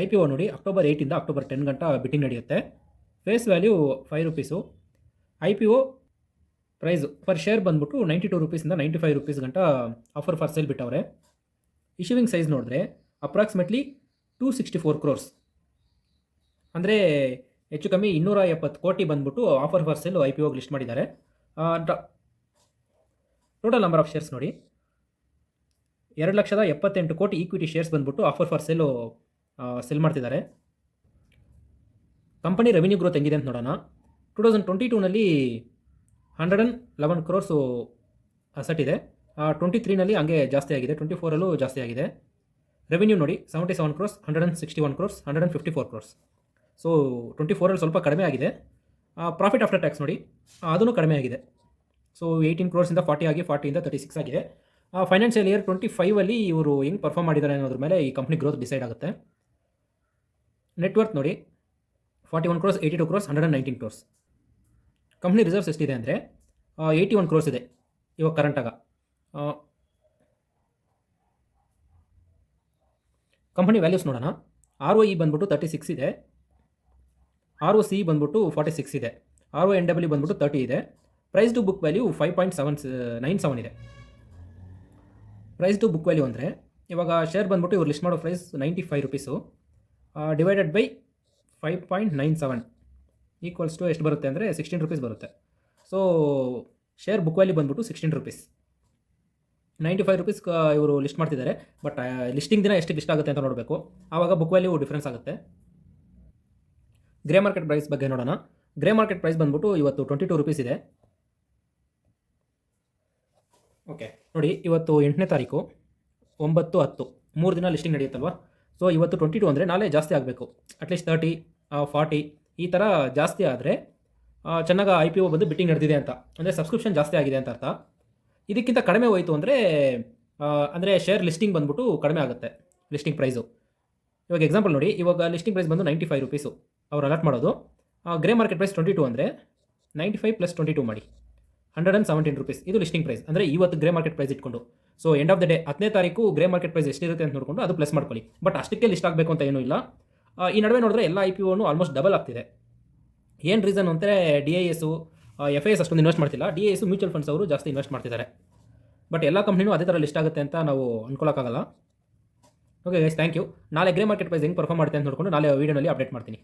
IPO ನೋಡಿ October 8 October 10 ಗಂಟ bidding ನಡೆಯುತ್ತೆ. Face value 5 rupees. IPO price per share ಬಂದ್ಬಿಟ್ಟು 92 ರೂಪೀಸಿಂದ 95 ರೂಪೀಸ್ ಗಂಟ ಆಫರ್ ಫಾರ್ ಸೇಲ್ ಬಿಟ್ಟವ್ರೆ. ಇಶ್ಯೂವಿಂಗ್ ಸೈಜ್ ನೋಡಿದ್ರೆ ಅಪ್ರಾಕ್ಸಿಮೇಟ್ಲಿ 264 ಕ್ರೋರ್ಸ್, ಅಂದರೆ ಹೆಚ್ಚು ಕಮ್ಮಿ 270 ಕೋಟಿ ಬಂದ್ಬಿಟ್ಟು offer for sale IPO list ಮಾಡಿದ್ದಾರೆ. ಟೋಟಲ್ ನಂಬರ್ ಆಫ್ ಶೇರ್ಸ್ ನೋಡಿ, 2,78 ಕೋಟಿ ಈಕ್ವಿಟಿ ಶೇರ್ಸ್ ಬಂದ್ಬಿಟ್ಟು ಆಫರ್ ಫಾರ್ ಸೇಲು ಸೆಲ್ ಮಾಡ್ತಿದ್ದಾರೆ. ಕಂಪನಿ ರೆವಿನ್ಯೂ ಗ್ರೋತ್ ಹೆಂಗಿದೆ ಅಂತ ನೋಡೋಣ. 2022ನಲ್ಲಿ 111 ಕ್ರೋರ್ಸು ಅಸೆಟ್ ಇದೆ. 23ನಲ್ಲಿ ಹಂಗೆ ಜಾಸ್ತಿ ಆಗಿದೆ, 24ರಲ್ಲೂ ಜಾಸ್ತಿ ಆಗಿದೆ. ರೆವಿನ್ಯೂ ನೋಡಿ 77 ಕ್ರೋರ್ಸ್, 161 ಕ್ರೋರ್ಸ್, 154 ಕ್ರೋರ್ಸ್. ಸೊ 24ರಲ್ಲಿ ಸ್ವಲ್ಪ ಕಡಿಮೆ ಆಗಿದೆ. ಪ್ರಾಫಿಟ್ ಆಫ್ಟರ್ ಟ್ಯಾಕ್ಸ್ ನೋಡಿ, ಅದೂ ಕಡಿಮೆ ಆಗಿದೆ. ಸೊ 18 ಕ್ರೋರ್ಸಿಂದ 40 ಆಗಿ 40ಇಂದ 36 ಆಗಿದೆ. ಫೈನಾನ್ಷಿಯಲ್ ಇಯರ್ 25ಅಲ್ಲಿ ಇವರು ಹೆಂಗೆ ಪರ್ಫಾರ್ಮ್ ಮಾಡಿದ್ದಾರೆ ಅನ್ನೋದ್ರ ಮೇಲೆ ಈ ಕಂಪ್ನಿ ಗ್ರೋತ್ ಡಿಸೈಡ್ ಆಗುತ್ತೆ. ನೆಟ್ವರ್ತ್ ನೋಡಿ 41 ಕ್ರೋರ್ಸ್, 82 ಕ್ರೋರ್ಸ್, 119 ಕ್ರೋರ್ಸ್. ಕಂಪ್ನಿ ರಿಸರ್ವ್ಸ್ ಎಷ್ಟಿದೆ ಅಂದರೆ 81 ಕ್ರೋರ್ಸ್ ಇದೆ ಇವಾಗ ಕರೆಂಟಾಗ. ಕಂಪನಿ ವ್ಯಾಲ್ಯೂಸ್ ನೋಡೋಣ. ROE ಬಂದ್ಬಿಟ್ಟು 36 ಇದೆ, ROCE ಬಂದ್ಬಿಟ್ಟು 46 ಇದೆ, RONW ಬಂದ್ಬಿಟ್ಟು 30 ಇದೆ. ಪ್ರೈಸ್ ಟು ಬುಕ್ ವ್ಯಾಲ್ಯೂ 5.97 ಇದೆ. ಪ್ರೈಸ್ ಟು ಬುಕ್ ವ್ಯಾಲ್ಯೂ ಅಂದರೆ ಇವಾಗ ಶೇರ್ ಬಂದ್ಬಿಟ್ಟು ಇವ್ರು ಲಿಸ್ಟ್ ಮಾಡೋ price 95 rupees divided by 5.97 equals to ಎಷ್ಟು ಬರುತ್ತೆ ಅಂದರೆ 16 ರೂಪೀಸ್ ಬರುತ್ತೆ. ಸೊ ಶೇರ್ ಬುಕ್ ವ್ಯಾಲ್ಯೂ ಬಂದ್ಬಿಟ್ಟು 16 ರೂಪೀಸ್. 95 ರೂಪೀಸ್ ಇವರು ಲಿಸ್ಟ್ ಮಾಡ್ತಿದ್ದಾರೆ. ಬಟ್ ಲಿಸ್ಟಿಂಗ್ ದಿನ ಎಷ್ಟು ಲಿಸ್ಟ್ ಆಗುತ್ತೆ ಅಂತ ನೋಡಬೇಕು, ಆವಾಗ ಬುಕ್ ವ್ಯಾಲ್ಯೂ ಡಿಫ್ರೆನ್ಸ್ ಆಗುತ್ತೆ. ಗ್ರೇ ಮಾರ್ಕೆಟ್ ಪ್ರೈಸ್ ಬಗ್ಗೆ ನೋಡೋಣ. ಗ್ರೇ ಮಾರ್ಕೆಟ್ ಪ್ರೈಸ್ ಬಂದ್ಬಿಟ್ಟು ಇವತ್ತು 22 ರೂಪೀಸ್ ಇದೆ. ಓಕೆ ನೋಡಿ, ಇವತ್ತು 8ನೇ ತಾರೀಕು 9/10 3 ದಿನ ಲಿಸ್ಟಿಂಗ್ ನಡೆಯುತ್ತಲ್ವ. ಸೊ ಇವತ್ತು 22 ಅಂದರೆ ನಾಳೆ ಜಾಸ್ತಿ ಆಗಬೇಕು, ಅಟ್ಲೀಸ್ಟ್ 30 40 ಈ ಥರ ಜಾಸ್ತಿ ಆದರೆ ಚೆನ್ನಾಗಿ IPO ಬಂದು ಬಿಟ್ಟಿಂಗ್ ನಡೆದಿದೆ ಅಂತ, ಅಂದರೆ ಸಬ್ಸ್ಕ್ರಿಪ್ಷನ್ ಜಾಸ್ತಿ ಆಗಿದೆ ಅಂತ ಅರ್ಥ. ಇದಕ್ಕಿಂತ ಕಡಿಮೆ ಹೋಯಿತು ಅಂದರೆ ಶೇರ್ ಲಿಸ್ಟಿಂಗ್ ಬಂದ್ಬಿಟ್ಟು ಕಡಿಮೆ ಆಗುತ್ತೆ ಲಿಸ್ಟಿಂಗ್ ಪ್ರೈಸು. ಇವಾಗ ಎಕ್ಸಾಂಪಲ್ ನೋಡಿ, ಇವಾಗ ಲಿಸ್ಟಿಂಗ್ ಪ್ರೈಸ್ ಬಂದು 95 ರೂಪೀಸು ಅವ್ರು ಅಲರ್ಟ್ ಮಾಡೋದು. ಗ್ರೇ ಮಾರ್ಕೆಟ್ ಪ್ರೈಸ್ 22 ಅಂದರೆ 95 + 22 ಮಾಡಿ 117 ರೂಪೀಸ್ ಇದು ಲಿಸ್ಟಿಂಗ್ ಪ್ರೈಸ್. ಅಂದರೆ ಇವತ್ತು ಗ್ರೇ ಮಾರ್ಕೆಟ್ ಪ್ರೈಸ್ ಇಟ್ಕೊಂಡು, so end of the day 10ನೇ ತಾರೀಕು ಗ್ರೇ ಮಾರ್ಕೆಟ್ ಪ್ರೈಸ್ ಎಷ್ಟಿರುತ್ತೆ ಅಂತ ನೋಡಿಕೊಂಡು ಅದು ಪ್ಲಸ್ ಮಾಡ್ಕೊಳ್ಳಿ. ಬಟ್ ಅಷ್ಟಕ್ಕೆ ಲಿಸ್ಟ್ ಆಗಬೇಕು ಅಂತ ಏನೂ ಇಲ್ಲ. ಈ ನಡುವೆ ನೋಡಿದ್ರೆ ಎಲ್ಲ IPOನು ಆಲ್ಮೋಸ್ಟ್ ಡಬಲ್ ಆಗ್ತಿದೆ. ಏನು ರೀಸನ್ ಅಂದರೆ DIS, FIS ಅಷ್ಟೊಂದು ಇನ್ವೆಸ್ಟ್ ಮಾಡ್ತಿಲ್ಲ. DIS ಮ್ಯೂಚುವಲ್ ಫಂಡ್ಸ್ ಅವರು ಜಾಸ್ತಿ ಇನ್ವೆಸ್ಟ್ ಮಾಡ್ತಿದ್ದಾರೆ. ಬಟ್ ಎಲ್ಲ ಕಂಪ್ನಿನೂ ಅದೇ ಥರ ಲಿಸ್ಟ್ ಆಗುತ್ತೆ ಅಂತ ನಾವು ಅನ್ಕೊಳ್ಳೋಕ್ಕಾಗಲ್ಲ. Okay guys, thank you. ನಾಳೆ ಗ್ರೇ ಮಾರ್ಕೆಟ್ ಪ್ರೈಸ್ ಹೆಂಗೆ ಪರ್ಫಾರ್ಮ್ ಮಾಡುತ್ತೆ ಅಂತ ನೋಡಿಕೊಂಡು ನಾಳೆ ವೀಡಿಯೋನಲ್ಲಿ ಅಪ್ಡೇಟ್ ಮಾಡ್ತೀನಿ.